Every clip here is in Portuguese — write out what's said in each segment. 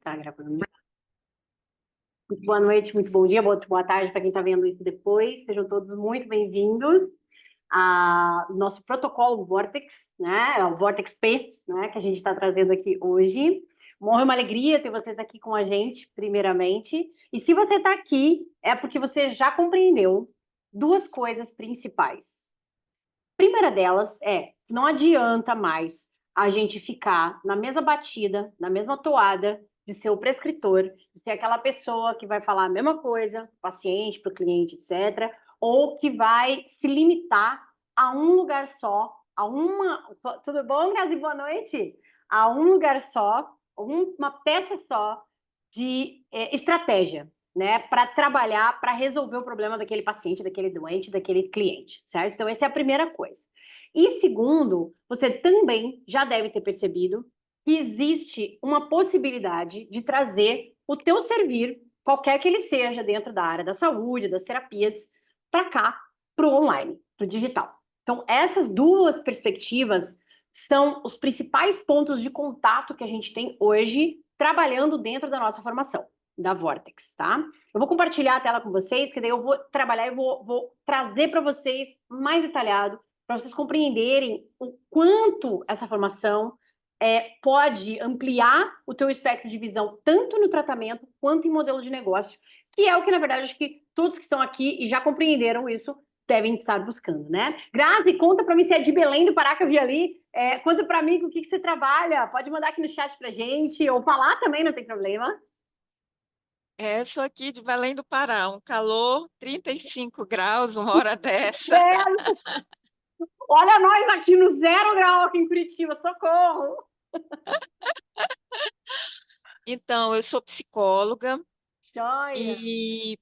Tá gravando. Muito boa noite, muito bom dia, boa tarde para quem está vendo isso depois. Sejam todos muito bem-vindos ao nosso protocolo Vortex, né? É o Vortex P, né? Que a gente está trazendo aqui hoje. Uma honra e uma alegria ter vocês aqui com a gente, primeiramente. E se você está aqui, é porque você já compreendeu duas coisas principais. A primeira delas é que não adianta mais a gente ficar na mesma batida, na mesma toada de ser o prescritor, de ser aquela pessoa que vai falar a mesma coisa para o paciente, para o cliente, etc., ou que vai se limitar a um lugar só, a uma... Tudo bom, Grazi? Boa noite? A um lugar só, uma peça só de estratégia, né, para trabalhar, para resolver o problema daquele paciente, daquele doente, daquele cliente, certo? Então, essa é a primeira coisa. E segundo, você também já deve ter percebido que existe uma possibilidade de trazer o teu servir, qualquer que ele seja, dentro da área da saúde, das terapias, para cá, para o online, para o digital. Então, essas duas perspectivas são os principais pontos de contato que a gente tem hoje trabalhando dentro da nossa formação, da Vortex, tá? Eu vou compartilhar a tela com vocês, porque daí eu vou trabalhar e vou trazer para vocês mais detalhado, para vocês compreenderem o quanto essa formação pode ampliar o teu espectro de visão, tanto no tratamento quanto em modelo de negócio, que é o que, na verdade, acho que todos que estão aqui e já compreenderam isso devem estar buscando, né? Grazi, conta para mim se é de Belém do Pará que eu vi ali. Conta para mim com o que você trabalha. Pode mandar aqui no chat para gente, ou falar também, não tem problema. Sou aqui de Belém do Pará, um calor, 35 graus, uma hora dessa. Olha nós aqui no 0 grau aqui em Curitiba, socorro! Então, eu sou psicóloga Joia! e,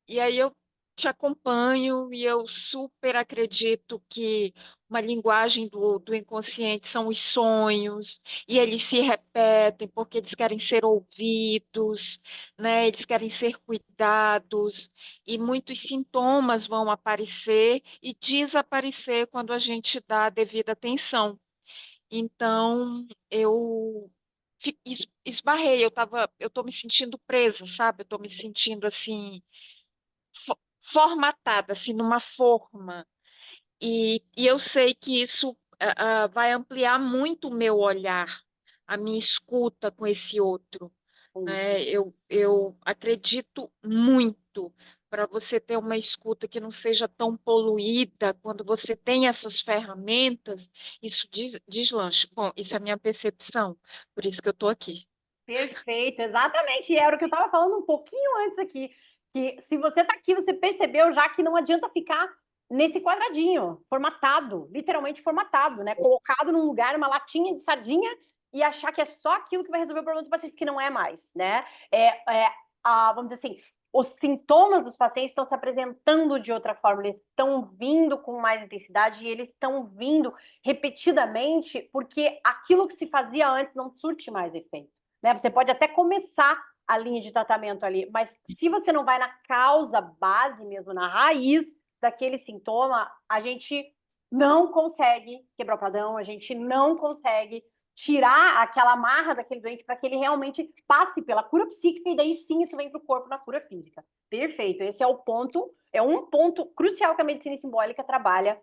e aí eu te acompanho e eu super acredito que uma linguagem do inconsciente são os sonhos, e eles se repetem porque eles querem ser ouvidos, né? Eles querem ser cuidados, e muitos sintomas vão aparecer e desaparecer quando a gente dá a devida atenção. Então, eu esbarrei, eu tô me sentindo presa, sabe? Eu tô me sentindo assim, formatada, assim, numa forma. E eu sei que isso vai ampliar muito o meu olhar, a minha escuta com esse outro, né? Eu acredito muito para você ter uma escuta que não seja tão poluída, quando você tem essas ferramentas, isso deslancha. Bom, isso é a minha percepção, por isso que eu estou aqui. Perfeito, exatamente. E era o que eu estava falando um pouquinho antes aqui, que se você está aqui, você percebeu já que não adianta ficar nesse quadradinho, formatado, literalmente formatado, né? Colocado num lugar, uma latinha de sardinha e achar que é só aquilo que vai resolver o problema do paciente, que não é mais, né? Vamos dizer assim, os sintomas dos pacientes estão se apresentando de outra forma, eles estão vindo com mais intensidade e eles estão vindo repetidamente porque aquilo que se fazia antes não surte mais efeito. Né? Você pode até começar a linha de tratamento ali, mas se você não vai na causa base mesmo, na raiz daquele sintoma, a gente não consegue quebrar o padrão, a gente não consegue tirar aquela marra daquele doente para que ele realmente passe pela cura psíquica e daí sim isso vem para o corpo na cura física. Perfeito, esse é o ponto, é um ponto crucial que a medicina simbólica trabalha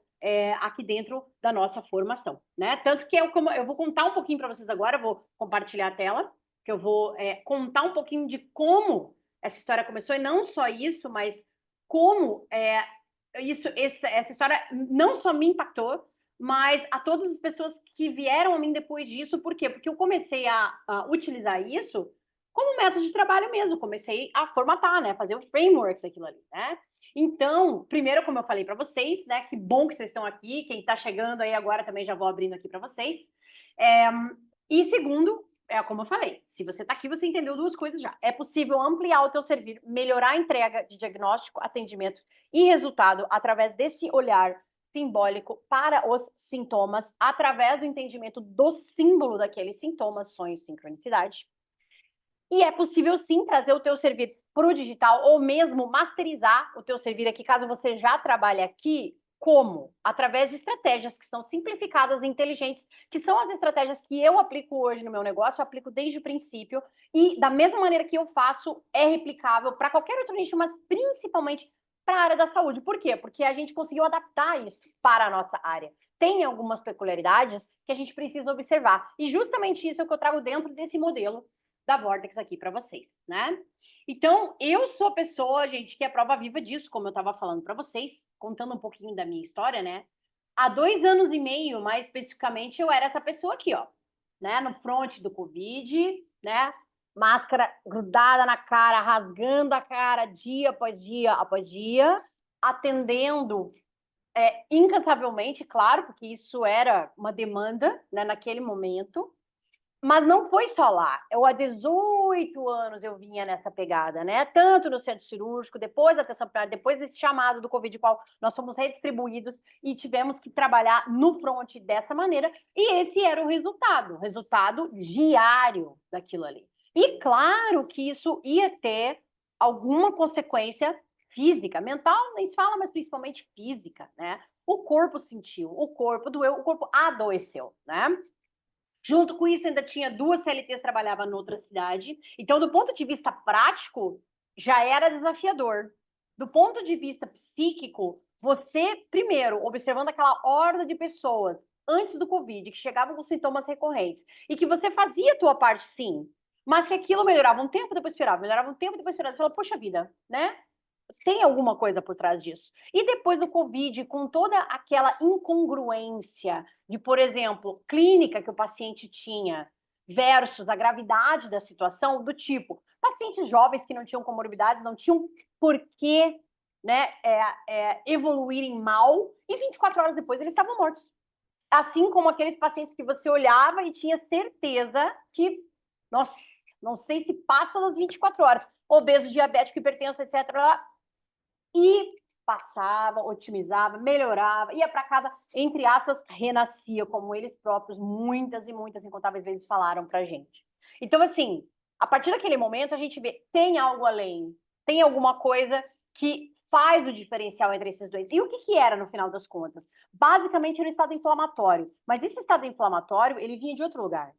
aqui dentro da nossa formação, né? Tanto que eu vou contar um pouquinho para vocês agora, vou compartilhar a tela, que eu vou contar um pouquinho de como essa história começou, e não só isso, mas como essa história não só me impactou, mas a todas as pessoas que vieram a mim depois disso. Por quê? Porque eu comecei a utilizar isso como método de trabalho mesmo, comecei a formatar, né, fazer o frameworks daquilo ali, né? Então, primeiro, como eu falei para vocês, né, que bom que vocês estão aqui, quem está chegando aí agora também já vou abrindo aqui para vocês. E segundo, como eu falei, se você está aqui, você entendeu duas coisas já. É possível ampliar o teu servir, melhorar a entrega de diagnóstico, atendimento e resultado através desse olhar simbólico para os sintomas, através do entendimento do símbolo daqueles sintomas, sonhos, sincronicidade. E é possível sim trazer o teu servir para o digital, ou mesmo masterizar o teu servir aqui, caso você já trabalhe aqui, Como? Através de estratégias que são simplificadas e inteligentes, que são as estratégias que eu aplico hoje no meu negócio, eu aplico desde o princípio, e da mesma maneira que eu faço, é replicável para qualquer outro nicho, mas principalmente para a área da saúde. Por quê? Porque a gente conseguiu adaptar isso para a nossa área. Tem algumas peculiaridades que a gente precisa observar. E justamente isso é o que eu trago dentro desse modelo da Vortex aqui para vocês, né? Então, eu sou a pessoa, gente, que é prova viva disso, como eu estava falando para vocês, contando um pouquinho da minha história, né? Há 2 anos e meio, mais especificamente, eu era essa pessoa aqui, ó, né? No front do Covid, né? Máscara grudada na cara, rasgando a cara dia após dia, atendendo incansavelmente, claro, porque isso era uma demanda, né, naquele momento. Mas não foi só lá. Eu, há 18 anos, eu vinha nessa pegada, né? Tanto no centro cirúrgico, depois da atenção primária, depois desse chamado do Covid, qual nós fomos redistribuídos e tivemos que trabalhar no front dessa maneira. E esse era o resultado diário daquilo ali. E claro que isso ia ter alguma consequência física, mental, nem se fala, mas principalmente física, né? O corpo sentiu, o corpo doeu, o corpo adoeceu, né? Junto com isso, ainda tinha 2 CLTs que trabalhavam em outra cidade. Então, do ponto de vista prático, já era desafiador. Do ponto de vista psíquico, você, primeiro, observando aquela horda de pessoas antes do Covid, que chegavam com sintomas recorrentes, e que você fazia a tua parte, sim, mas que aquilo melhorava um tempo, depois piorava, melhorava um tempo, depois piorava. Você falou, poxa vida, né? Tem alguma coisa por trás disso. E depois do Covid, com toda aquela incongruência de, por exemplo, clínica que o paciente tinha versus a gravidade da situação, do tipo, pacientes jovens que não tinham comorbidades, não tinham porquê, né, evoluírem mal, e 24 horas depois eles estavam mortos. Assim como aqueles pacientes que você olhava e tinha certeza que, nossa, não sei se passa das 24 horas, obeso, diabético, hipertenso, etc., e passava, otimizava, melhorava, ia para casa, entre aspas, renascia, como eles próprios muitas e muitas incontáveis vezes falaram para gente. Então, assim, a partir daquele momento a gente vê, tem algo além, tem alguma coisa que faz o diferencial entre esses dois. E o que era, no final das contas? Basicamente era o estado inflamatório, mas esse estado inflamatório, ele vinha de outro lugar.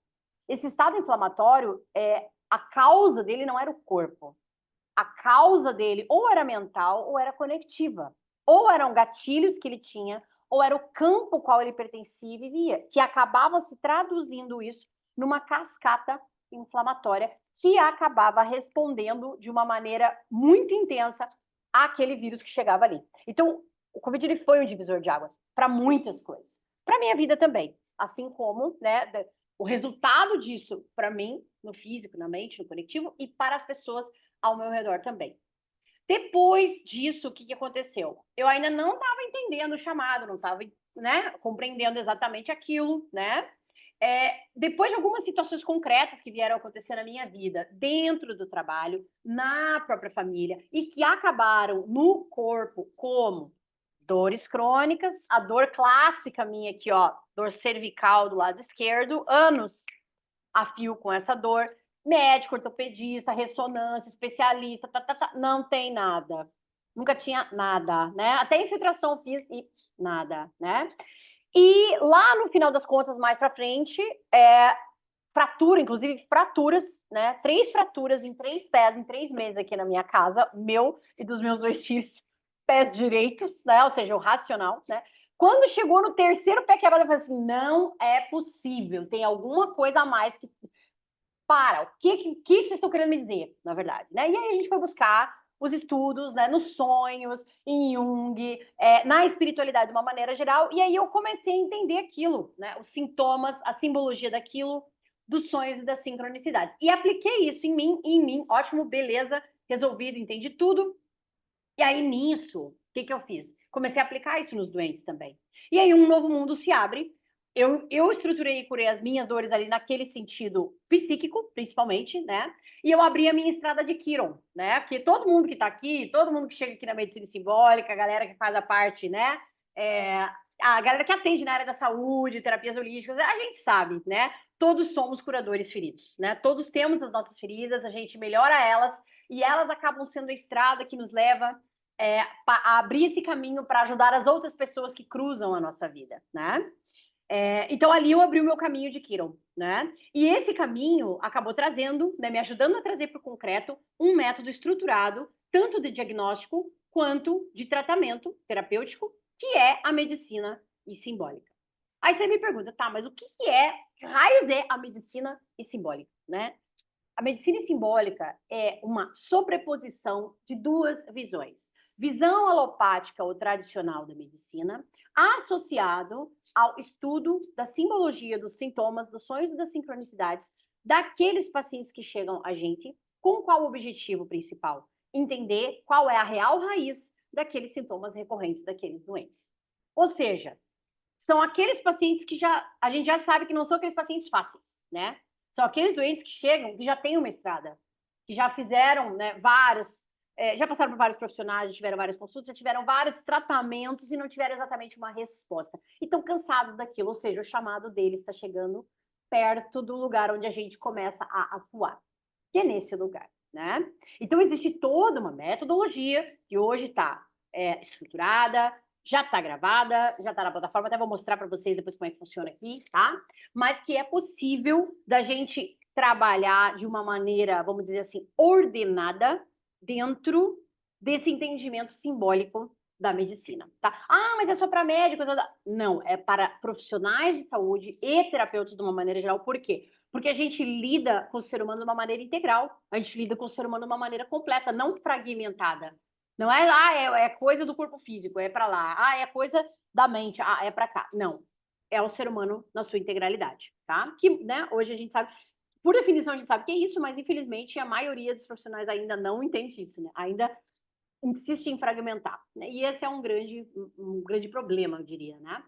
Esse estado inflamatório, a causa dele não era o corpo, a causa dele ou era mental ou era conectiva. Ou eram gatilhos que ele tinha, ou era o campo ao qual ele pertencia e vivia, que acabava se traduzindo isso numa cascata inflamatória que acabava respondendo de uma maneira muito intensa àquele vírus que chegava ali. Então, o Covid ele foi um divisor de águas para muitas coisas. Para minha vida também. Assim como, né, o resultado disso para mim, no físico, na mente, no conectivo, e para as pessoas ao meu redor também. Depois disso, o que aconteceu? Eu ainda não estava entendendo o chamado, não estava, né, compreendendo exatamente aquilo, né? Depois de algumas situações concretas que vieram acontecer na minha vida, dentro do trabalho, na própria família, e que acabaram no corpo como dores crônicas, a dor clássica minha aqui, ó, dor cervical do lado esquerdo, anos a fio com essa dor, médico, ortopedista, ressonância, especialista, não tem nada. Nunca tinha nada, né? Até infiltração fiz e nada, né? E lá no final das contas, mais para frente, fratura, inclusive fraturas, né? 3 fraturas em 3 pés, em 3 meses aqui na minha casa, meu e dos meus 2 filhos, pés direitos, né? Ou seja, o racional, né? Quando chegou no terceiro pé quebrado, eu falei assim, não é possível, tem alguma coisa a mais que... Para, o que vocês estão querendo me dizer, na verdade, né? E aí a gente foi buscar os estudos, né, nos sonhos, em Jung, na espiritualidade de uma maneira geral, e aí eu comecei a entender aquilo, né, os sintomas, a simbologia daquilo, dos sonhos e das sincronicidades. E apliquei isso em mim, ótimo, beleza, resolvido, entendi tudo. E aí nisso, o que eu fiz? Comecei a aplicar isso nos doentes também. E aí um novo mundo se abre. Eu estruturei e curei as minhas dores ali naquele sentido psíquico, principalmente, né? E eu abri a minha estrada de Quiron, né? Porque todo mundo que está aqui, todo mundo que chega aqui na medicina simbólica, a galera que faz a parte, né? A galera que atende na área da saúde, terapias holísticas, a gente sabe, né? Todos somos curadores feridos, né? Todos temos as nossas feridas, a gente melhora elas e elas acabam sendo a estrada que nos leva abrir esse caminho para ajudar as outras pessoas que cruzam a nossa vida, né? Então, ali eu abri o meu caminho de Kiron, né? E esse caminho acabou trazendo, né, me ajudando a trazer para o concreto um método estruturado, tanto de diagnóstico quanto de tratamento terapêutico, que é a medicina e simbólica. Aí você me pergunta, tá, mas o que raios é a medicina e simbólica, né? A medicina simbólica é uma sobreposição de duas visões. Visão alopática ou tradicional da medicina, associado ao estudo da simbologia dos sintomas, dos sonhos e das sincronicidades daqueles pacientes que chegam a gente, com qual objetivo principal? Entender qual é a real raiz daqueles sintomas recorrentes daqueles doentes. Ou seja, são aqueles pacientes que a gente já sabe que não são aqueles pacientes fáceis, né? São aqueles doentes que chegam, que já têm uma estrada, que já fizeram, né, já passaram por vários profissionais, já tiveram várias consultas, já tiveram vários tratamentos e não tiveram exatamente uma resposta. E estão cansados daquilo, ou seja, o chamado deles está chegando perto do lugar onde a gente começa a atuar, que é nesse lugar, né? Então, existe toda uma metodologia que hoje está estruturada, já está gravada, já está na plataforma, até vou mostrar para vocês depois como é que funciona aqui, tá? Mas que é possível da gente trabalhar de uma maneira, vamos dizer assim, ordenada dentro desse entendimento simbólico da medicina, tá? Ah, mas é só para médicos? Não, é para profissionais de saúde e terapeutas de uma maneira geral. Por quê? Porque a gente lida com o ser humano de uma maneira integral, a gente lida com o ser humano de uma maneira completa, não fragmentada. Não é coisa do corpo físico, é para lá. É coisa da mente, é para cá. Não. É o ser humano na sua integralidade, tá? Que, né, hoje a gente sabe, por definição a gente sabe que é isso, mas infelizmente a maioria dos profissionais ainda não entende isso, né? Ainda insiste em fragmentar, né? E esse é um grande problema, eu diria, né?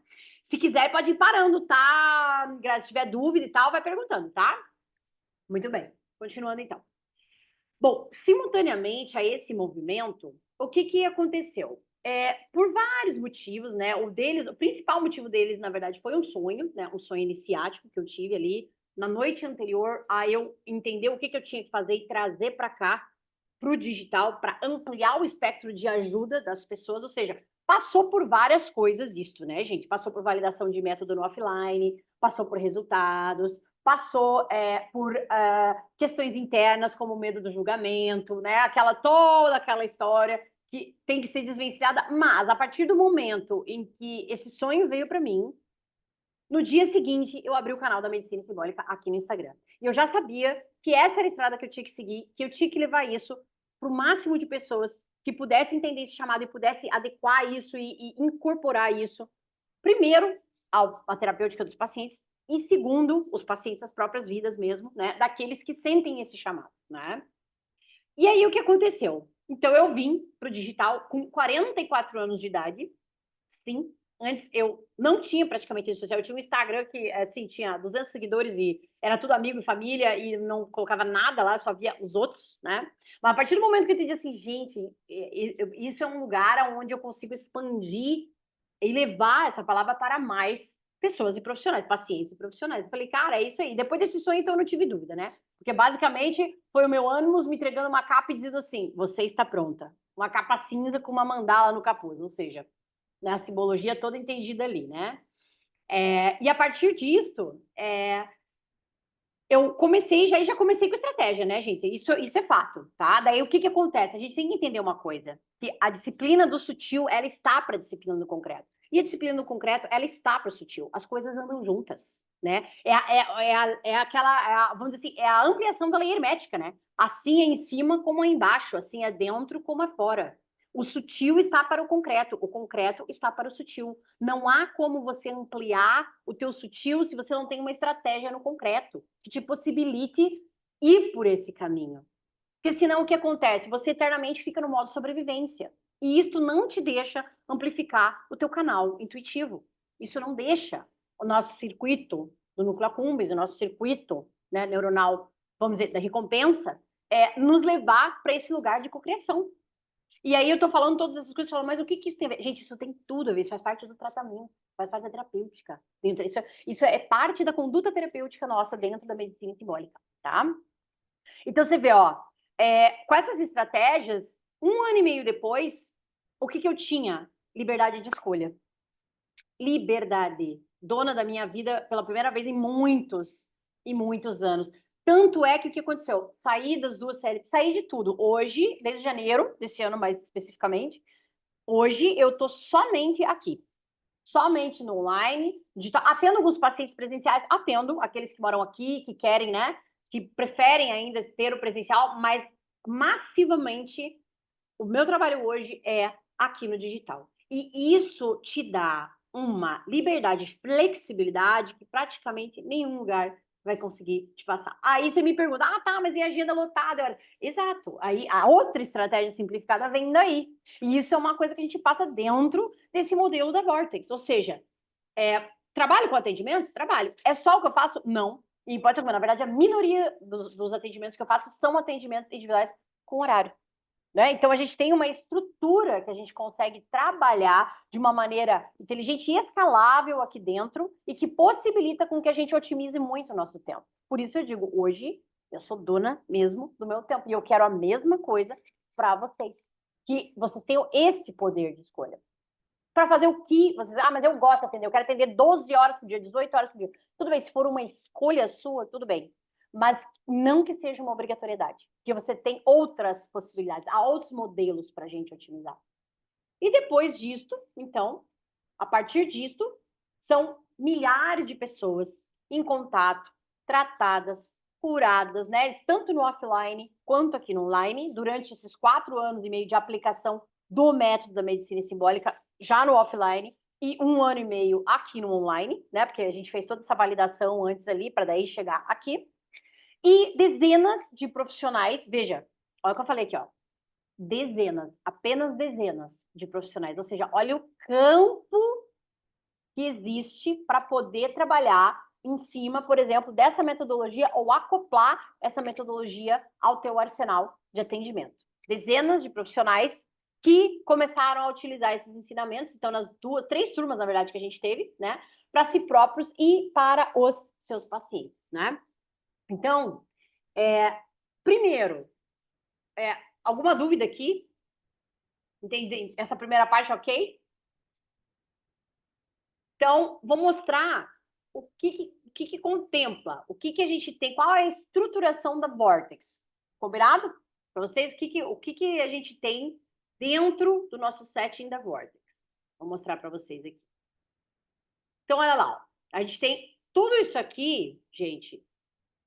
Se quiser, pode ir parando, tá? Se tiver dúvida e tal, vai perguntando, tá? Muito bem. Continuando então. Bom, simultaneamente a esse movimento, o que aconteceu? Por vários motivos, né? O principal motivo deles, na verdade, foi um sonho, né? Um sonho iniciático que eu tive ali na noite anterior a eu entender o que eu tinha que fazer e trazer para cá, para o digital, para ampliar o espectro de ajuda das pessoas. Ou seja, passou por várias coisas isto, né, gente? Passou por validação de método no offline, passou por resultados, passou por questões internas, como o medo do julgamento, né? Toda aquela história que tem que ser desvencilhada. Mas, a partir do momento em que esse sonho veio para mim, no dia seguinte, eu abri o canal da Medicina Simbólica aqui no Instagram. E eu já sabia que essa era a estrada que eu tinha que seguir, que eu tinha que levar isso para o máximo de pessoas que pudessem entender esse chamado e pudessem adequar isso e incorporar isso, primeiro, à terapêutica dos pacientes, e segundo, os pacientes, as próprias vidas mesmo, né, daqueles que sentem esse chamado, né? E aí, o que aconteceu? Então, eu vim para o digital com 44 anos de idade, sim. Antes eu não tinha praticamente rede social, eu tinha um Instagram que assim, tinha 200 seguidores e era tudo amigo e família e não colocava nada lá, só via os outros, né? Mas a partir do momento que eu entendi assim, gente, isso é um lugar onde eu consigo expandir e levar essa palavra para mais pessoas e profissionais, pacientes e profissionais. Eu falei, cara, é isso aí. Depois desse sonho, então, eu não tive dúvida, né? Porque basicamente foi o meu ânimo me entregando uma capa e dizendo assim: você está pronta. Uma capa cinza com uma mandala no capuz, ou seja, né, a simbologia toda entendida ali, né? E a partir disso, eu já comecei com estratégia, né, gente? Isso é fato, tá? Daí o que acontece? A gente tem que entender uma coisa, que a disciplina do sutil, ela está para a disciplina do concreto. E a disciplina do concreto, ela está para o sutil. As coisas andam juntas, né? Vamos dizer assim, é a ampliação da lei hermética, né? Assim é em cima como é embaixo, assim é dentro como é fora. O sutil está para o concreto está para o sutil. Não há como você ampliar o teu sutil se você não tem uma estratégia no concreto que te possibilite ir por esse caminho. Porque senão o que acontece? Você eternamente fica no modo sobrevivência. E isso não te deixa amplificar o teu canal intuitivo. Isso não deixa o nosso circuito do núcleo accumbens, o nosso circuito, né, neuronal, vamos dizer, da recompensa, nos levar para esse lugar de cocriação. E aí eu tô falando todas essas coisas, falando, mas o que isso tem a ver? Gente, isso tem tudo a ver, isso faz parte do tratamento, faz parte da terapêutica. Isso é parte da conduta terapêutica nossa dentro da medicina simbólica, tá? Então você vê, ó, com essas estratégias, 1 ano e meio depois, o que eu tinha? Liberdade de escolha. Liberdade. Dona da minha vida pela primeira vez em muitos e muitos anos. Tanto é que o que aconteceu? Saí das duas séries, saí de tudo. Hoje, desde janeiro desse ano mais especificamente, hoje eu tô somente aqui. Somente no online, atendo alguns pacientes presenciais, atendo aqueles que moram aqui, que querem, né, que preferem ainda ter o presencial, mas massivamente o meu trabalho hoje é aqui no digital. E isso te dá uma liberdade, flexibilidade que praticamente nenhum lugar vai conseguir te passar. Aí você me pergunta, tá, mas e a agenda lotada? Exato. Aí a outra estratégia simplificada vem daí. E isso é uma coisa que a gente passa dentro desse modelo da Vortex. Ou seja, trabalho com atendimentos? Trabalho. É só o que eu faço? Não. E pode ser que, na verdade, a minoria dos atendimentos que eu faço são atendimentos individuais com horário. Né? Então, a gente tem uma estrutura que a gente consegue trabalhar de uma maneira inteligente e escalável aqui dentro e que possibilita com que a gente otimize muito o nosso tempo. Por isso eu digo, hoje eu sou dona mesmo do meu tempo e eu quero a mesma coisa para vocês, que vocês tenham esse poder de escolha. Para fazer o que vocês... mas eu gosto de atender, eu quero atender 12 horas por dia, 18 horas por dia. Tudo bem, se for uma escolha sua, tudo bem. Mas não que seja uma obrigatoriedade, porque você tem outras possibilidades, há outros modelos para a gente otimizar. E depois disto, então, a partir disto, são milhares de pessoas em contato, tratadas, curadas, né? Tanto no offline quanto aqui no online, durante esses 4 anos e meio de aplicação do método da medicina simbólica, já no offline, e 1 ano e meio aqui no online, né? Porque a gente fez toda essa validação antes ali, para daí chegar aqui. E dezenas de profissionais, veja, olha o que eu falei aqui, ó. Dezenas, apenas dezenas de profissionais. Ou seja, olha o campo que existe para poder trabalhar em cima, por exemplo, dessa metodologia ou acoplar essa metodologia ao teu arsenal de atendimento. Dezenas de profissionais que começaram a utilizar esses ensinamentos, então nas 3 turmas, na verdade, que a gente teve, né, para si próprios e para os seus pacientes, né? Então, primeiro, alguma dúvida aqui? Entende? Essa primeira parte, ok? Então, vou mostrar o que contempla, o que a gente tem, qual é a estruturação da Vortex. Combinado? Para vocês, o que a gente tem dentro do nosso setting da Vortex. Vou mostrar para vocês aqui. Então, olha lá. Ó. A gente tem tudo isso aqui, gente,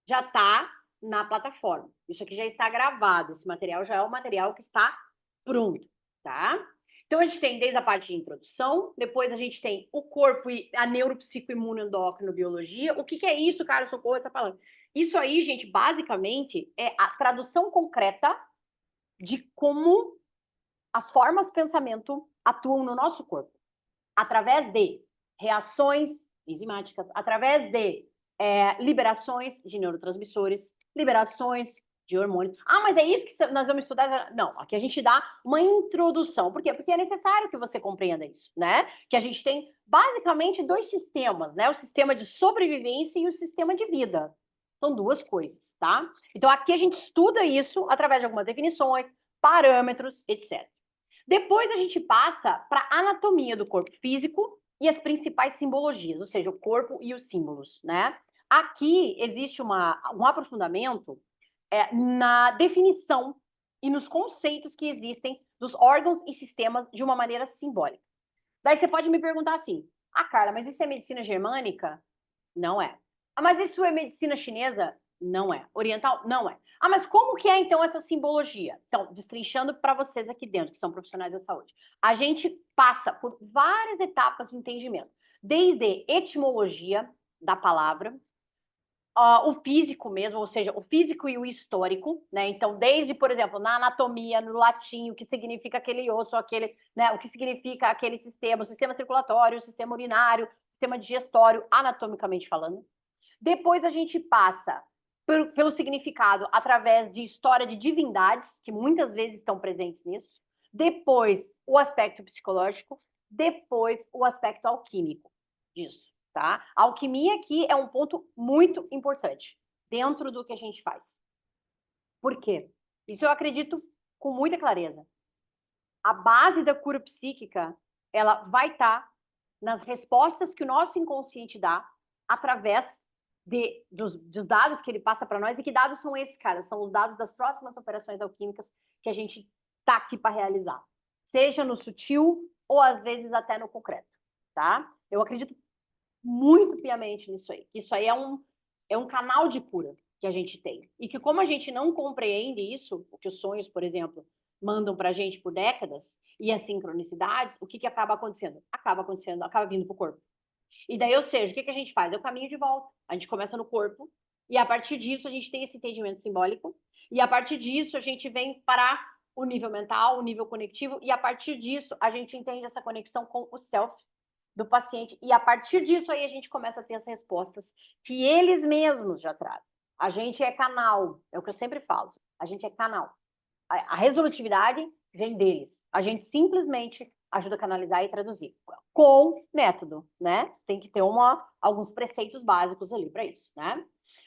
já está na plataforma. Isso aqui já está gravado. Esse material já é o material que está pronto, tá? Então, a gente tem desde a parte de introdução, depois a gente tem o corpo e a neuropsicoimunoendocrinobiologia. O que é isso, cara? Socorro, está falando. Isso aí, gente, basicamente é a tradução concreta de como as formas de pensamento atuam no nosso corpo. Através de reações enzimáticas, através de liberações de neurotransmissores, liberações de hormônios. Mas é isso que nós vamos estudar? Não, aqui a gente dá uma introdução. Por quê? Porque é necessário que você compreenda isso, né? Que a gente tem basicamente 2 sistemas, né? O sistema de sobrevivência e o sistema de vida. São 2 coisas, tá? Então aqui a gente estuda isso através de algumas definições, parâmetros, etc. Depois a gente passa para a anatomia do corpo físico e as principais simbologias, ou seja, o corpo e os símbolos, né? Aqui existe um aprofundamento na definição e nos conceitos que existem dos órgãos e sistemas de uma maneira simbólica. Daí você pode me perguntar assim, Carla, mas isso é medicina germânica? Não é. Mas isso é medicina chinesa? Não é. Oriental? Não é. Mas como que é, então, essa simbologia? Então, destrinchando para vocês aqui dentro, que são profissionais da saúde. A gente passa por várias etapas de entendimento. Desde etimologia da palavra, o físico mesmo, ou seja, o físico e o histórico, né? Então, desde, por exemplo, na anatomia, no latim, o que significa aquele osso, aquele, né? O que significa aquele sistema, o sistema circulatório, o sistema urinário, o sistema digestório, anatomicamente falando. Depois a gente passa pelo significado através de história de divindades, que muitas vezes estão presentes nisso. Depois, o aspecto psicológico. Depois, o aspecto alquímico disso. Tá? A alquimia aqui é um ponto muito importante dentro do que a gente faz. Por quê? Isso eu acredito com muita clareza. A base da cura psíquica, ela vai estar nas respostas que o nosso inconsciente dá através dos dados que ele passa para nós. E que dados são esses, cara? São os dados das próximas operações alquímicas que a gente está aqui para realizar. Seja no sutil ou, às vezes, até no concreto, tá? Eu acredito muito piamente nisso aí. Isso aí é um canal de cura que a gente tem. E que como a gente não compreende isso, o que os sonhos, por exemplo, mandam para a gente por décadas, e as sincronicidades, o que acaba acontecendo? Acaba acontecendo, acaba vindo para o corpo. E daí, ou seja, o que a gente faz? É o caminho de volta. A gente começa no corpo, e a partir disso a gente tem esse entendimento simbólico, e a partir disso a gente vem para o nível mental, o nível conectivo, e a partir disso a gente entende essa conexão com o self do paciente, e a partir disso aí a gente começa a ter as respostas que eles mesmos já trazem. A gente é canal, é o que eu sempre falo, a gente é canal. A resolutividade vem deles. A gente simplesmente ajuda a canalizar e traduzir. Com método, né? Tem que ter alguns preceitos básicos ali para isso, né?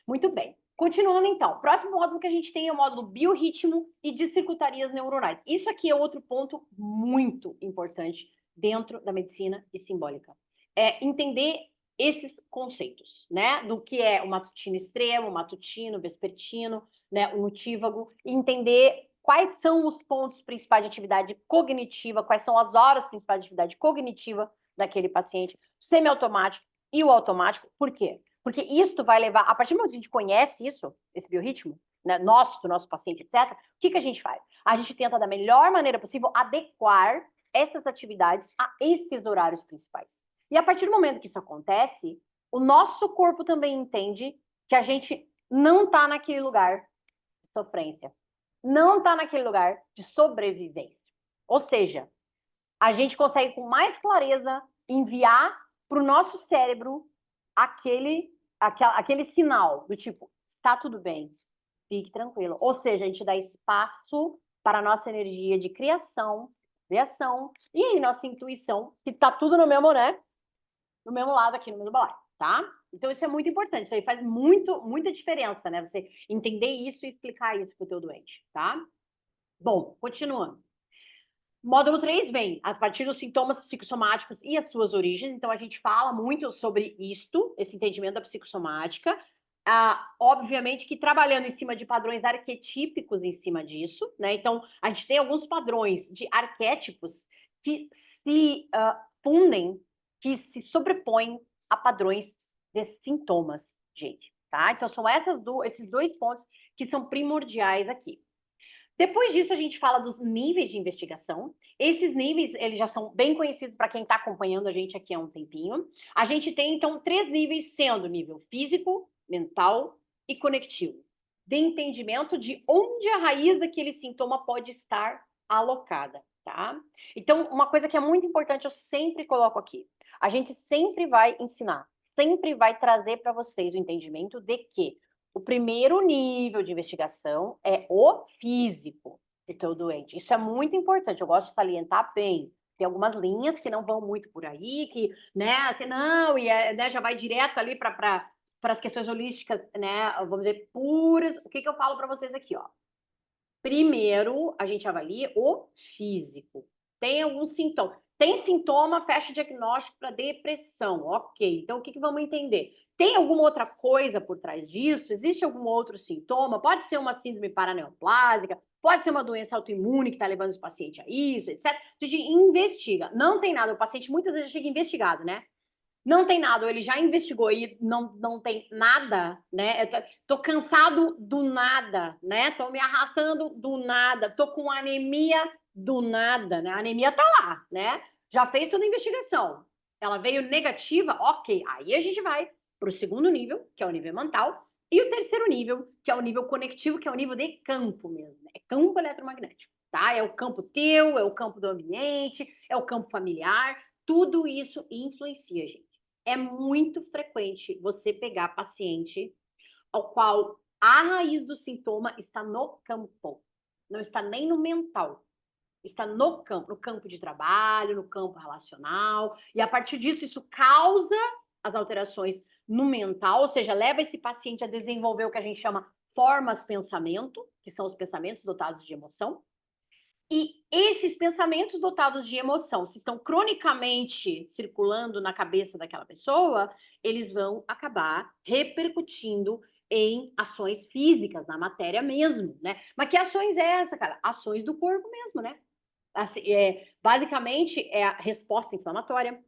Muito bem. Continuando, então. Próximo módulo que a gente tem é o módulo biorritmo e de circuitarias neuronais. Isso aqui é outro ponto muito importante dentro da medicina e simbólica. É entender esses conceitos, né? Do que é o matutino extremo, o matutino, o vespertino, né? O notívago. Entender quais são os pontos principais de atividade cognitiva, quais são as horas principais de atividade cognitiva daquele paciente, semiautomático e o automático. Por quê? Porque isso vai levar, a partir do momento que a gente conhece isso, esse biorritmo, né, do nosso paciente, etc., o que a gente faz? A gente tenta, da melhor maneira possível, adequar essas atividades a esses horários principais. E a partir do momento que isso acontece, o nosso corpo também entende que a gente não está naquele lugar de sofrência, não está naquele lugar de sobrevivência. Ou seja, a gente consegue com mais clareza enviar para o nosso cérebro aquele sinal do tipo, está tudo bem, fique tranquilo. Ou seja, a gente dá espaço para a nossa energia de criação, e aí nossa intuição, que está tudo no mesmo, né? No mesmo lado aqui, no mesmo balaio, tá? Então isso é muito importante, isso aí faz muita diferença, né? Você entender isso e explicar isso para o teu doente, tá? Bom, continuando. Módulo 3 vem a partir dos sintomas psicossomáticos e as suas origens. Então, a gente fala muito sobre isto, esse entendimento da psicossomática. Obviamente que trabalhando em cima de padrões arquetípicos em cima disso, né? Então, a gente tem alguns padrões de arquétipos que se fundem, que se sobrepõem a padrões de sintomas, gente, tá? Então, são esses dois pontos que são primordiais aqui. Depois disso, a gente fala dos níveis de investigação. Esses níveis, eles já são bem conhecidos para quem está acompanhando a gente aqui há um tempinho. A gente tem, então, 3 níveis, sendo nível físico, mental e conectivo, de entendimento de onde a raiz daquele sintoma pode estar alocada, tá? Então, uma coisa que é muito importante, eu sempre coloco aqui. A gente sempre vai ensinar, sempre vai trazer para vocês o entendimento de que o primeiro nível de investigação é o físico do teu doente. Isso é muito importante, eu gosto de salientar bem. Tem algumas linhas que não vão muito por aí, que, né, assim, não, e né, já vai direto ali para as questões holísticas, né, vamos dizer, puras. O que eu falo para vocês aqui, ó? Primeiro, a gente avalia o físico. Tem algum sintoma? Tem sintoma, fecha diagnóstico para depressão. Ok, então o que vamos entender? Tem alguma outra coisa por trás disso? Existe algum outro sintoma? Pode ser uma síndrome paraneoplásica, pode ser uma doença autoimune que está levando esse paciente a isso, etc. A gente investiga. Não tem nada, o paciente muitas vezes chega investigado, né? Não tem nada, ou ele já investigou e não tem nada, né? Tô cansado do nada, né? Tô me arrastando do nada, tô com anemia do nada, né? A anemia tá lá, né? Já fez toda a investigação. Ela veio negativa, ok. Aí a gente vai para o segundo nível, que é o nível mental, e o terceiro nível, que é o nível conectivo, que é o nível de campo mesmo, né? É campo eletromagnético, tá? É o campo teu, é o campo do ambiente, é o campo familiar, tudo isso influencia, gente. É muito frequente você pegar paciente ao qual a raiz do sintoma está no campo, não está nem no mental, está no campo de trabalho, no campo relacional, e a partir disso isso causa as alterações no mental, ou seja, leva esse paciente a desenvolver o que a gente chama formas pensamento, que são os pensamentos dotados de emoção, E esses pensamentos dotados de emoção, se estão cronicamente circulando na cabeça daquela pessoa, eles vão acabar repercutindo em ações físicas, na matéria mesmo, né? Mas que ações é essa, cara? Ações do corpo mesmo, né? Assim, basicamente, é a resposta inflamatória,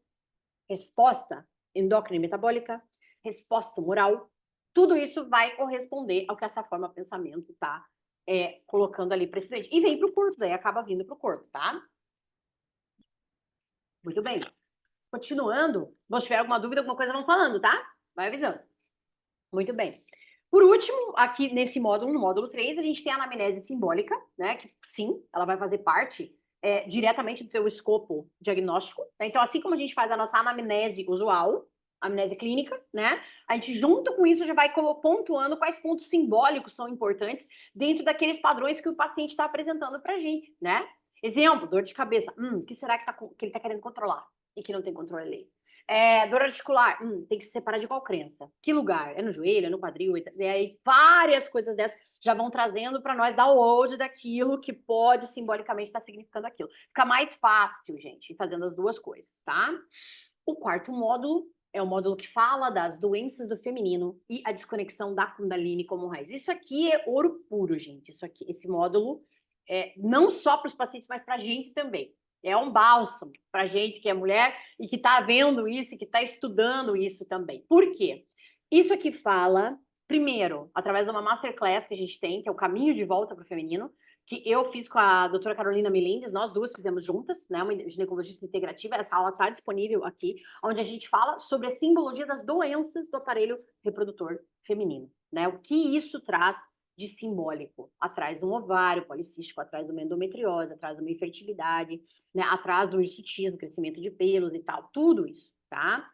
resposta endócrina e metabólica, resposta tumoral. Tudo isso vai corresponder ao que essa forma de pensamento está colocando ali para esse doente. E vem para o corpo, daí acaba vindo para o corpo, tá? Muito bem. Continuando, se tiver alguma dúvida, alguma coisa, vão falando, tá? Vai avisando. Muito bem. Por último, aqui nesse módulo, no módulo 3, a gente tem a anamnese simbólica, né? Que sim, ela vai fazer parte diretamente do teu escopo diagnóstico, né? Então, assim como a gente faz a nossa anamnese usual, anamnese clínica, né? A gente, junto com isso, já vai pontuando quais pontos simbólicos são importantes dentro daqueles padrões que o paciente está apresentando para a gente, né? Exemplo, dor de cabeça. O que será que ele está querendo controlar e que não tem controle ali? Dor articular, tem que se separar de qual crença? Que lugar? É no joelho, é no quadril? E aí várias coisas dessas já vão trazendo para nós download daquilo que pode simbolicamente estar significando aquilo. Fica mais fácil, gente, fazendo as duas coisas, tá? O quarto módulo é o módulo que fala das doenças do feminino e a desconexão da Kundalini como raiz. Isso aqui é ouro puro, gente. Esse módulo não só para os pacientes, mas para a gente também. É um bálsamo para a gente que é mulher e que está vendo isso e que está estudando isso também. Por quê? Isso aqui fala, primeiro, através de uma masterclass que a gente tem, que é o Caminho de Volta para o Feminino, que eu fiz com a doutora Carolina Melendes, nós duas fizemos juntas, né, uma ginecologista integrativa. Essa aula está disponível aqui, onde a gente fala sobre a simbologia das doenças do aparelho reprodutor feminino, né, o que isso traz de simbólico, atrás de um ovário policístico, atrás de uma endometriose, atrás de uma infertilidade, né, atrás do hirsutismo, crescimento de pelos e tal, tudo isso, tá?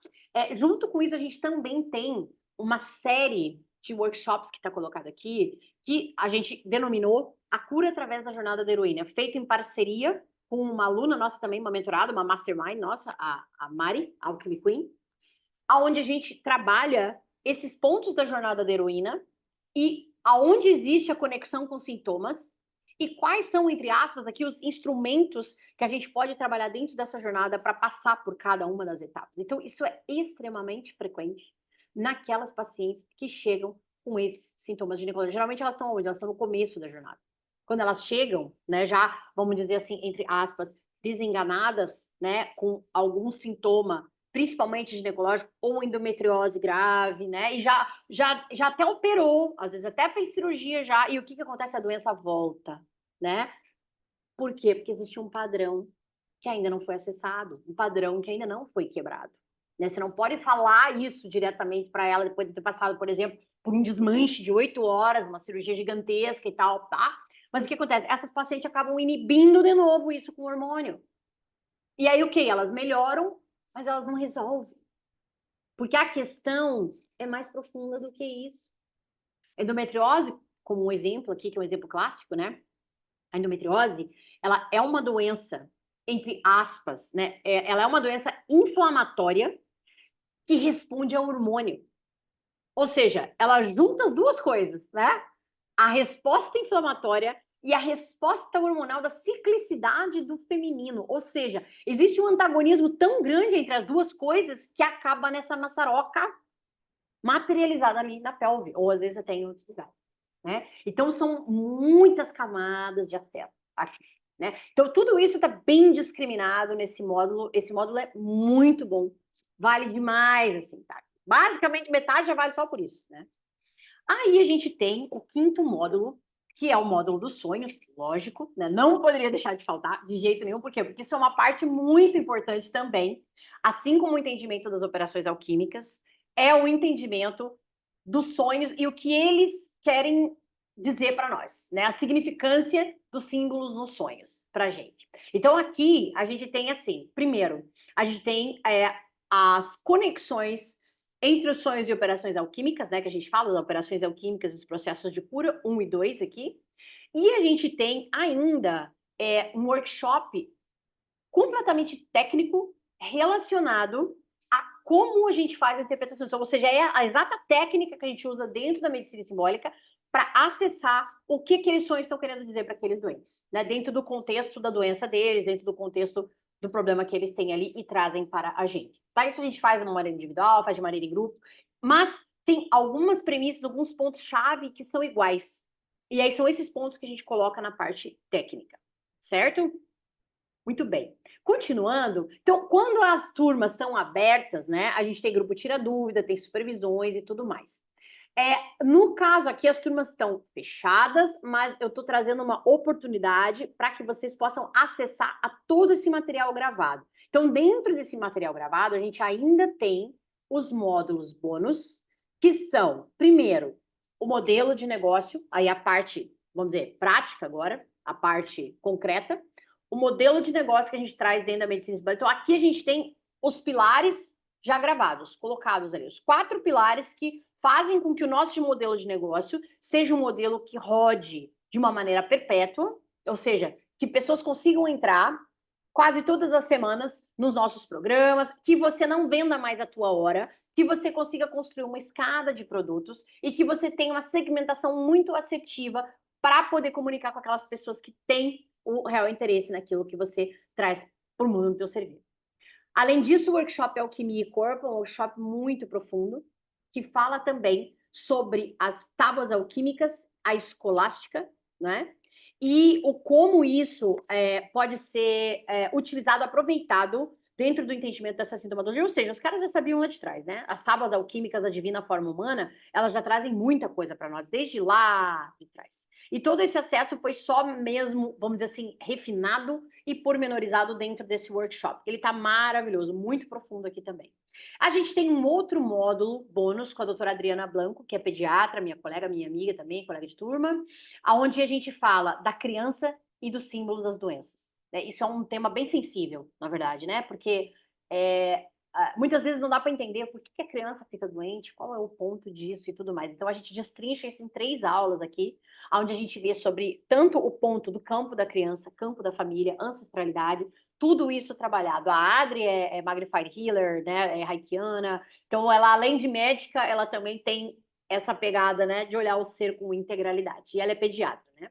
Junto com isso, a gente também tem uma série de workshops que está colocado aqui, que a gente denominou A Cura Através da Jornada da Heroína, feita em parceria com uma aluna nossa também, uma mentorada, uma mastermind nossa, a Mari, a Alchemy Queen, onde a gente trabalha esses pontos da jornada da heroína e aonde existe a conexão com sintomas e quais são, entre aspas, aqui os instrumentos que a gente pode trabalhar dentro dessa jornada para passar por cada uma das etapas. Então, isso é extremamente frequente naquelas pacientes que chegam com esses sintomas de ginecologia. Geralmente elas estão onde? Elas estão no começo da jornada. Quando elas chegam, né, já, vamos dizer assim, entre aspas, desenganadas, né, com algum sintoma, principalmente ginecológico, ou endometriose grave, né, e já até operou, às vezes até fez cirurgia já, e o que acontece? A doença volta, né? Por quê? Porque existe um padrão que ainda não foi acessado, um padrão que ainda não foi quebrado. Né? Você não pode falar isso diretamente para ela depois de ter passado, por exemplo, por um desmanche de 8 horas, uma cirurgia gigantesca e tal, tá? Mas o que acontece? Essas pacientes acabam inibindo de novo isso com hormônio. E aí o que? Elas melhoram, mas elas não resolvem. Porque a questão é mais profunda do que isso. Endometriose, como um exemplo aqui, que é um exemplo clássico, né? A endometriose, ela é uma doença, entre aspas, né? Ela é uma doença inflamatória que responde ao hormônio. Ou seja, ela junta as duas coisas, né? A resposta inflamatória e a resposta hormonal da ciclicidade do feminino. Ou seja, existe um antagonismo tão grande entre as duas coisas que acaba nessa maçaroca materializada ali na pelve, ou às vezes até em outros lugares. Né? Então, são muitas camadas de afeto aqui. Né? Então, tudo isso está bem discriminado nesse módulo. Esse módulo é muito bom. Vale demais, assim, tá? Basicamente, metade já vale só por isso, né? Aí a gente tem o quinto módulo, que é o módulo dos sonhos, lógico, né? Não poderia deixar de faltar, de jeito nenhum. Por quê? Porque isso é uma parte muito importante também, assim como o entendimento das operações alquímicas, é o entendimento dos sonhos e o que eles querem dizer para nós, né? A significância dos símbolos nos sonhos para a gente. Então, aqui a gente tem assim, primeiro, a gente tem as conexões entre os sonhos e operações alquímicas, né? Que a gente fala das operações alquímicas, os processos de cura 1 e 2 aqui. E a gente tem ainda um workshop completamente técnico relacionado a como a gente faz a interpretação. Então, ou seja, é a exata técnica que a gente usa dentro da medicina simbólica para acessar o que aqueles sonhos estão querendo dizer para aqueles doentes, né? Dentro do contexto da doença deles, dentro do contexto do problema que eles têm ali e trazem para a gente. Tá? Isso a gente faz de uma maneira individual, faz de maneira em grupo, mas tem algumas premissas, alguns pontos-chave que são iguais. E aí são esses pontos que a gente coloca na parte técnica, certo? Muito bem. Continuando, então, quando as turmas estão abertas, né, a gente tem grupo tira dúvida, tem supervisões e tudo mais. No caso aqui, as turmas estão fechadas, mas eu estou trazendo uma oportunidade para que vocês possam acessar a todo esse material gravado. Então, dentro desse material gravado, a gente ainda tem os módulos bônus, que são, primeiro, o modelo de negócio, aí a parte, vamos dizer, prática agora, a parte concreta, o modelo de negócio que a gente traz dentro da medicina espanhola. Então, aqui a gente tem os pilares já gravados, colocados ali, os 4 pilares que fazem com que o nosso modelo de negócio seja um modelo que rode de uma maneira perpétua, ou seja, que pessoas consigam entrar quase todas as semanas nos nossos programas, que você não venda mais a tua hora, que você consiga construir uma escada de produtos e que você tenha uma segmentação muito assertiva para poder comunicar com aquelas pessoas que têm o real interesse naquilo que você traz para o mundo do teu serviço. Além disso, o workshop Alquimia e Corpo é um workshop muito profundo, que fala também sobre as tábuas alquímicas, a escolástica, né? E o como isso pode ser utilizado, aproveitado dentro do entendimento dessa sintomatologia. Ou seja, os caras já sabiam lá de trás, né? As tábuas alquímicas da divina forma humana, elas já trazem muita coisa para nós, desde lá de trás. E todo esse acesso foi só mesmo, vamos dizer assim, refinado e pormenorizado dentro desse workshop. Ele está maravilhoso, muito profundo aqui também. A gente tem um outro módulo bônus com a doutora Adriana Blanco, que é pediatra, minha colega, minha amiga também, colega de turma, onde a gente fala da criança e dos símbolos das doenças. Isso é um tema bem sensível, na verdade, né? Porque muitas vezes não dá para entender por que a criança fica doente, qual é o ponto disso e tudo mais. Então, a gente destrincha isso em 3 aulas aqui, onde a gente vê sobre tanto o ponto do campo da criança, campo da família, ancestralidade, tudo isso trabalhado. A Adri é Magnified Healer, né? É Reikiana. Então, ela, além de médica, ela também tem essa pegada, né, de olhar o ser com integralidade. E ela é pediatra, né?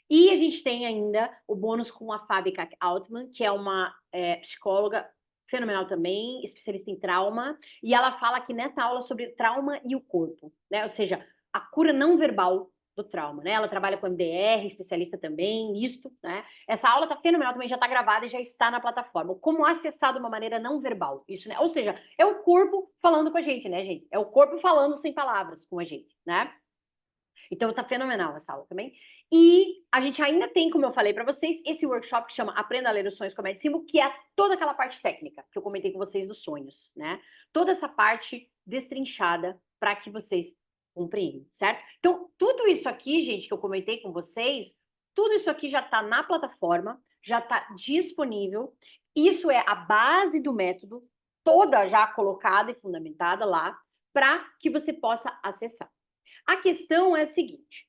E a gente tem ainda o bônus com a Fábio Altman, que é uma psicóloga fenomenal também, especialista em trauma, e ela fala aqui nessa aula sobre trauma e o corpo, né? Ou seja, a cura não verbal do trauma, né? Ela trabalha com MDR, especialista também nisto, né? Essa aula tá fenomenal também, já tá gravada e já está na plataforma. Como acessar de uma maneira não verbal, isso, né? Ou seja, é o corpo falando com a gente, né, gente? É o corpo falando sem palavras com a gente, né? Então tá fenomenal essa aula também. E a gente ainda tem, como eu falei para vocês, esse workshop que chama Aprenda a Ler os Sonhos com a Média Símbolo, que é toda aquela parte técnica que eu comentei com vocês dos sonhos, né? Toda essa parte destrinchada para que vocês compreendam, certo? Então, tudo isso aqui, gente, que eu comentei com vocês, tudo isso aqui já está na plataforma, já está disponível. Isso é a base do método, toda já colocada e fundamentada lá, para que você possa acessar. A questão é a seguinte: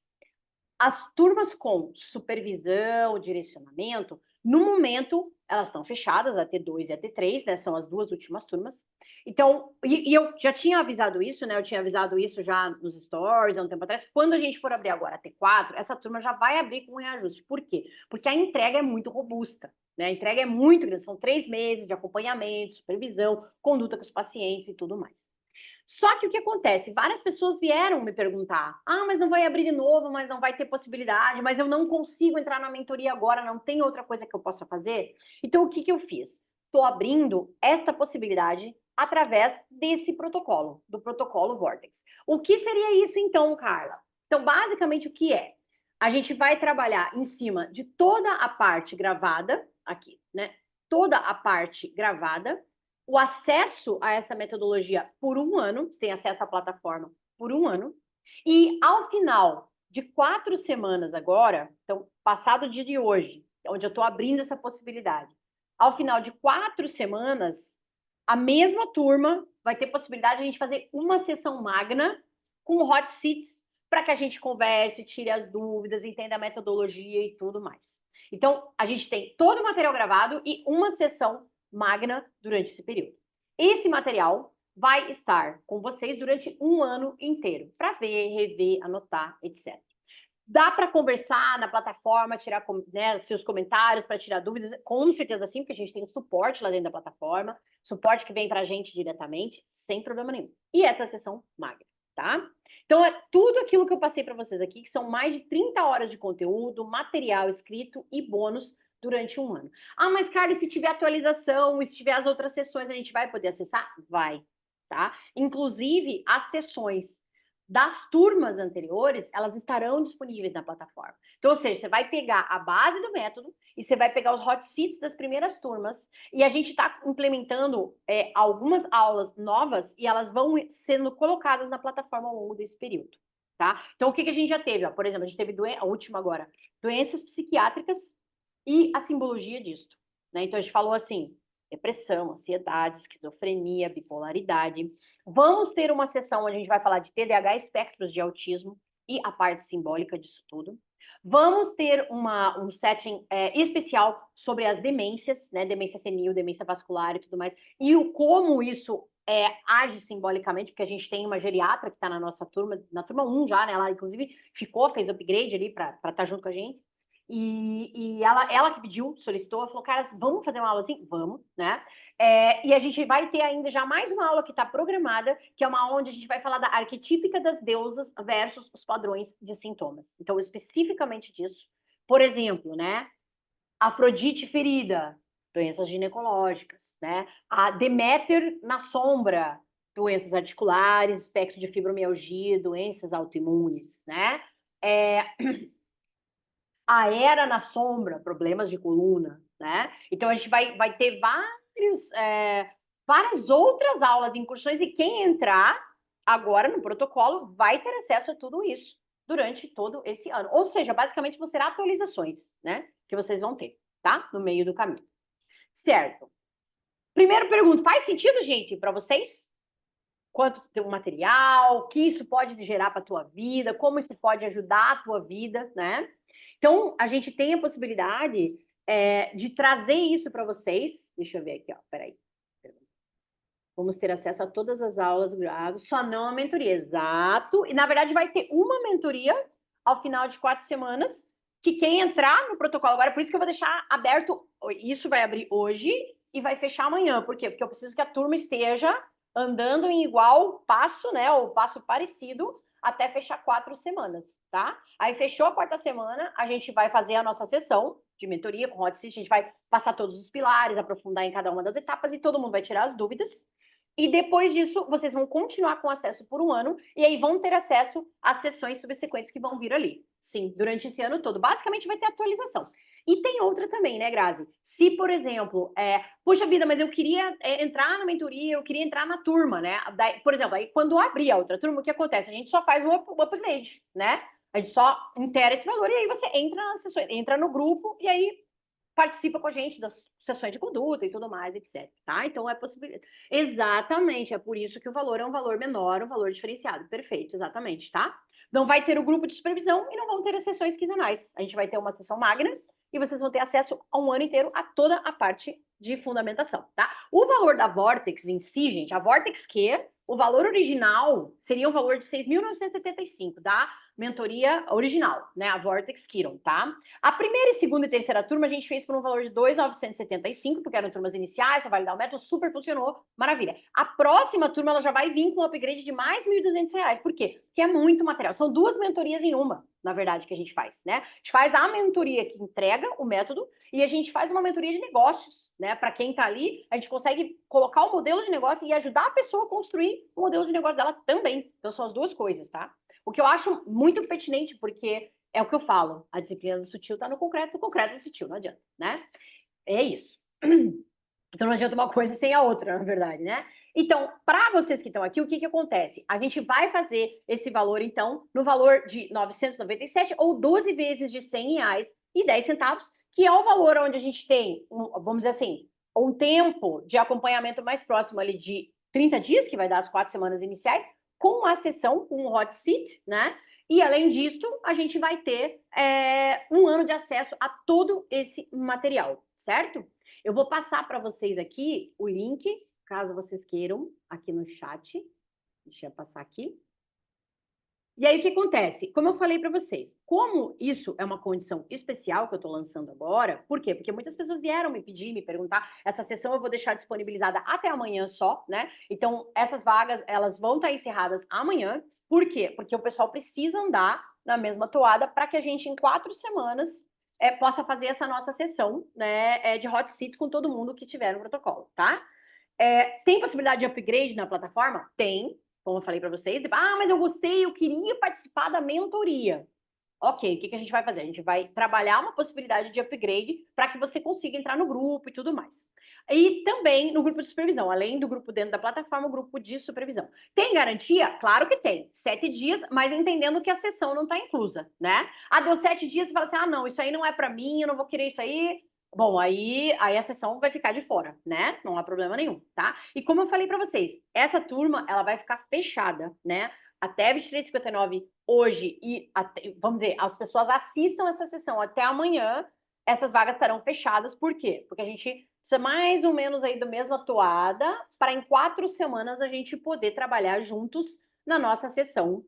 as turmas com supervisão, direcionamento, no momento, elas estão fechadas, a T2 e a T3, né? São as 2 últimas turmas. Então, e eu já tinha avisado isso, né? Eu tinha avisado isso já nos stories há um tempo atrás. Quando a gente for abrir agora a T4, essa turma já vai abrir com reajuste. Por quê? Porque a entrega é muito robusta, né? A entrega é muito grande, são 3 meses de acompanhamento, supervisão, conduta com os pacientes e tudo mais. Só que o que acontece? Várias pessoas vieram me perguntar: ah, mas não vai abrir de novo, mas não vai ter possibilidade, mas eu não consigo entrar na mentoria agora, não tem outra coisa que eu possa fazer? Então, o que eu fiz? Estou abrindo esta possibilidade através desse protocolo, do protocolo Vortex. O que seria isso então, Carla? Então, basicamente, o que é? A gente vai trabalhar em cima de toda a parte gravada, aqui, né? Toda a parte gravada, o acesso a essa metodologia por 1 ano, você tem acesso à plataforma por 1 ano, e ao final de 4 semanas agora, então, passado o dia de hoje, onde eu estou abrindo essa possibilidade, ao final de 4 semanas, a mesma turma vai ter possibilidade de a gente fazer uma sessão magna com hot seats para que a gente converse, tire as dúvidas, entenda a metodologia e tudo mais. Então, a gente tem todo o material gravado e uma sessão magna durante esse período. Esse material vai estar com vocês durante um ano inteiro, para ver, rever, anotar, etc. Dá para conversar na plataforma, tirar, né, seus comentários, para tirar dúvidas? Com certeza sim, porque a gente tem um suporte lá dentro da plataforma, suporte que vem para a gente diretamente, sem problema nenhum. E essa é a sessão magra, tá? Então, é tudo aquilo que eu passei para vocês aqui, que são mais de 30 horas de conteúdo, material escrito e bônus durante um ano. Ah, mas, cara, e se tiver atualização, e se tiver as outras sessões, a gente vai poder acessar? Vai, tá? Inclusive, as sessões das turmas anteriores, elas estarão disponíveis na plataforma. Então, ou seja, você vai pegar a base do método e você vai pegar os hot seats das primeiras turmas e a gente está implementando algumas aulas novas e elas vão sendo colocadas na plataforma ao longo desse período, tá? Então, o que a gente já teve? Ó, por exemplo, a gente teve a última agora, doenças psiquiátricas e a simbologia disto, né? Então, a gente falou assim, depressão, ansiedade, esquizofrenia, bipolaridade. Vamos ter uma sessão onde a gente vai falar de TDAH, espectros de autismo e a parte simbólica disso tudo. Vamos ter um setting especial sobre as demências, né? Demência senil, demência vascular e tudo mais. E como isso age simbolicamente, porque a gente tem uma geriatra que está na nossa turma, na turma 1 já, né? Ela, inclusive, fez upgrade ali para estar junto com a gente. E ela que pediu, solicitou, falou, cara, vamos fazer uma aula assim? Vamos, né? E a gente vai ter ainda já mais uma aula que está programada, que é uma aula onde a gente vai falar da arquetípica das deusas versus os padrões de sintomas. Então, especificamente disso. Por exemplo, né? Afrodite ferida, doenças ginecológicas, né? A Deméter na sombra, doenças articulares, espectro de fibromialgia, doenças autoimunes, né? A Hera na sombra, problemas de coluna, né? Então, a gente vai ter várias outras aulas, incursões, e quem entrar agora no protocolo vai ter acesso a tudo isso durante todo esse ano. Ou seja, basicamente, vão ser atualizações, né? Que vocês vão ter, tá? No meio do caminho. Certo. Primeiro pergunta, faz sentido, gente, para vocês? Quanto tem um material, o que isso pode gerar para a tua vida, como isso pode ajudar a tua vida, né? Então, a gente tem a possibilidade de trazer isso para vocês. Deixa eu ver aqui, ó, peraí. Vamos ter acesso a todas as aulas gravadas, só não a mentoria, exato. E, na verdade, vai ter uma mentoria ao final de 4 semanas, que quem entrar no protocolo agora, por isso que eu vou deixar aberto, isso vai abrir hoje e vai fechar amanhã. Por quê? Porque eu preciso que a turma esteja andando em igual passo, né, ou passo parecido, até fechar 4 semanas, tá? Aí fechou a 4ª semana, a gente vai fazer a nossa sessão de mentoria com o Hot Seat, a gente vai passar todos os pilares, aprofundar em cada uma das etapas e todo mundo vai tirar as dúvidas. E depois disso, vocês vão continuar com acesso por um ano e aí vão ter acesso às sessões subsequentes que vão vir ali. Sim, durante esse ano todo. Basicamente vai ter atualização. E tem outra também, né, Grazi? Se, por exemplo, puxa vida, mas eu queria entrar na mentoria, eu queria entrar na turma, né? Daí, por exemplo, aí quando abrir a outra turma, o que acontece? A gente só faz o upgrade, né? A gente só intera esse valor e aí você entra nas sessões, entra no grupo e aí participa com a gente das sessões de conduta e tudo mais, etc. Tá? Então é possível. Exatamente, é por isso que o valor é um valor menor, um valor diferenciado. Perfeito, exatamente, tá? Não vai ter o grupo de supervisão e não vão ter as sessões quinzenais. A gente vai ter uma sessão magna e vocês vão ter acesso a um ano inteiro a toda a parte de fundamentação, tá? O valor da Vortex em si, gente, a Vortex Q, o valor original seria um valor de 6.975, tá? Mentoria original, né? A Vortex Kiron, tá? A primeira, segunda e terceira turma a gente fez por um valor de 2.975, porque eram turmas iniciais, para validar o método, super funcionou, maravilha. A próxima turma ela já vai vir com um upgrade de mais R$ 1.200. Por quê? Porque é muito material. São 2 mentorias em uma, na verdade, que a gente faz, né? A gente faz a mentoria que entrega o método e a gente faz uma mentoria de negócios, né? Para quem está ali, a gente consegue colocar o modelo de negócio e ajudar a pessoa a construir o modelo de negócio dela também. Então, são as duas coisas, tá? O que eu acho muito pertinente, porque é o que eu falo, a disciplina do sutil está no concreto do sutil, não adianta, né? É isso. Então não adianta uma coisa sem a outra, na verdade, né? Então, para vocês que estão aqui, o que acontece? A gente vai fazer esse valor, então, no valor de 997 ou 12 vezes de R$ 100,10, que é o valor onde a gente tem, vamos dizer assim, um tempo de acompanhamento mais próximo ali de 30 dias, que vai dar as 4 semanas iniciais, com a sessão, com o hot seat, né? E, além disso, a gente vai ter um ano de acesso a todo esse material, certo? Eu vou passar para vocês aqui o link caso vocês queiram, aqui no chat. Deixa eu passar aqui. E aí, o que acontece? Como eu falei para vocês, como isso é uma condição especial que eu estou lançando agora, por quê? Porque muitas pessoas vieram me pedir, me perguntar, essa sessão eu vou deixar disponibilizada até amanhã só, né? Então, essas vagas, elas vão estar encerradas amanhã. Por quê? Porque o pessoal precisa andar na mesma toada para que a gente, em 4 semanas, possa fazer essa nossa sessão, né, de hot seat com todo mundo que tiver no protocolo, tá? Tem possibilidade de upgrade na plataforma? Tem, como eu falei para vocês. Mas eu gostei, eu queria participar da mentoria. Ok, o que a gente vai fazer? A gente vai trabalhar uma possibilidade de upgrade para que você consiga entrar no grupo e tudo mais. E também no grupo de supervisão, além do grupo dentro da plataforma, o grupo de supervisão. Tem garantia? Claro que tem. 7 dias, mas entendendo que a sessão não está inclusa, né? Deu 7 dias, você fala assim, não, isso aí não é para mim, eu não vou querer isso aí. Bom, aí a sessão vai ficar de fora, né? Não há problema nenhum, tá? E como eu falei para vocês, essa turma, ela vai ficar fechada, né? Até 23h59 hoje, e vamos dizer, as pessoas assistam essa sessão até amanhã, essas vagas estarão fechadas. Por quê? Porque a gente precisa mais ou menos aí da mesma toada para em 4 semanas a gente poder trabalhar juntos na nossa sessão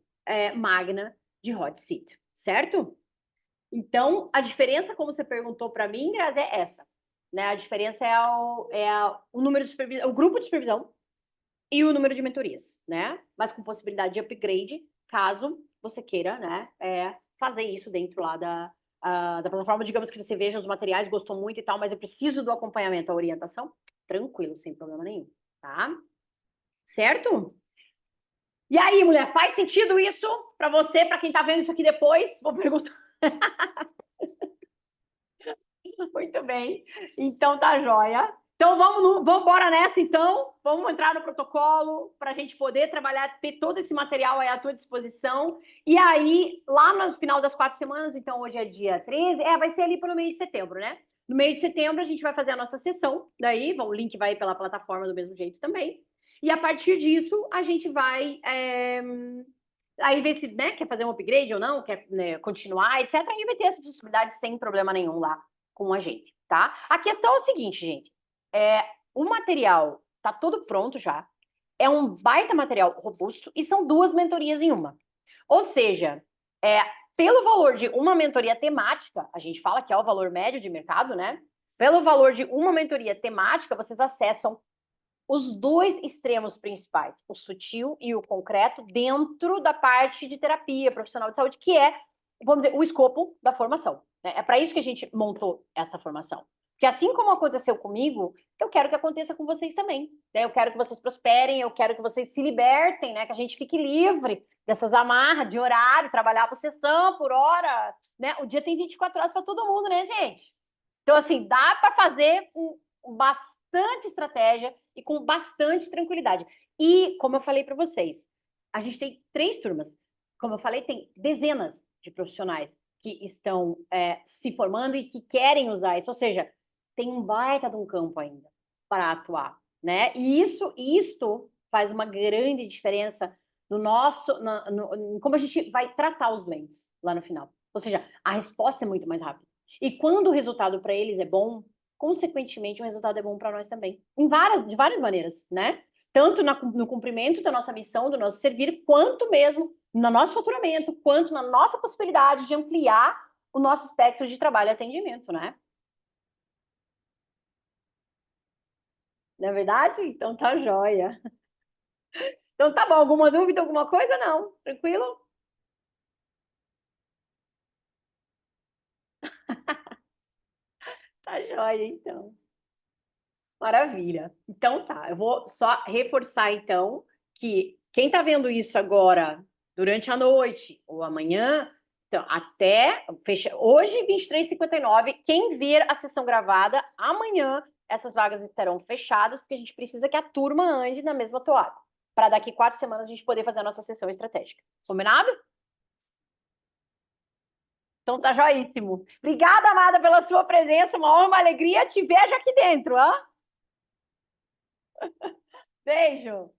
magna de hot seat, certo? Então, a diferença, como você perguntou para mim, Grazi, é essa. Né? A diferença o número de supervisão, o grupo de supervisão e o número de mentorias, né? Mas com possibilidade de upgrade, caso você queira, né, fazer isso dentro lá da plataforma. Digamos que você veja os materiais, gostou muito e tal, mas eu preciso do acompanhamento, a orientação, tranquilo, sem problema nenhum, tá? Certo? E aí, mulher, faz sentido isso para você, para quem tá vendo isso aqui depois? Vou perguntar. Muito bem. Então tá joia. Então vamos embora nessa, então. Vamos entrar no protocolo para a gente poder trabalhar, ter todo esse material aí à tua disposição. E aí, lá no final das 4 semanas, então hoje é dia 13, vai ser ali para o meio de setembro, né? No meio de setembro, a gente vai fazer a nossa sessão. Daí, o link vai pela plataforma do mesmo jeito também. E a partir disso, a gente vai aí ver se, né, quer fazer um upgrade ou não, quer, né, continuar, etc. Aí vai ter essa possibilidade sem problema nenhum lá com a gente, tá? A questão é o seguinte, gente. O material tá todo pronto já. É um baita material robusto e são 2 mentorias em uma. Ou seja, pelo valor de uma mentoria temática, a gente fala que é o valor médio de mercado, né? Pelo valor de uma mentoria temática, vocês acessam os 2 extremos principais, o sutil e o concreto, dentro da parte de terapia profissional de saúde, que é, vamos dizer, o escopo da formação. Né? É para isso que a gente montou essa formação. Porque assim como aconteceu comigo, eu quero que aconteça com vocês também. Né? Eu quero que vocês prosperem, eu quero que vocês se libertem, né? Que a gente fique livre dessas amarras de horário, trabalhar por sessão, por hora. Né? O dia tem 24 horas para todo mundo, né, gente? Então, assim, dá para fazer bastante estratégia e com bastante tranquilidade. E, como eu falei para vocês, a gente tem 3 turmas. Como eu falei, tem dezenas de profissionais que estão se formando e que querem usar isso. Ou seja, tem um baita de um campo ainda para atuar, né? E isto faz uma grande diferença no nosso, como a gente vai tratar os doentes lá no final. Ou seja, a resposta é muito mais rápida. E quando o resultado para eles é bom, consequentemente, o resultado é bom para nós também. De várias maneiras, né? Tanto no cumprimento da nossa missão, do nosso servir, quanto mesmo no nosso faturamento, quanto na nossa possibilidade de ampliar o nosso espectro de trabalho e atendimento, né? Não é verdade? Então tá joia. Então tá bom. Alguma dúvida, alguma coisa? Não? Tranquilo? Tá joia, então. Maravilha. Então tá, eu vou só reforçar então que quem está vendo isso agora durante a noite ou amanhã, então até hoje 23h59, quem ver a sessão gravada amanhã, essas vagas estarão fechadas porque a gente precisa que a turma ande na mesma toada, para daqui 4 semanas a gente poder fazer a nossa sessão estratégica. Combinado? Então tá joíssimo. Obrigada, amada, pela sua presença, uma honra, uma alegria, te vejo aqui dentro, hã? Beijo!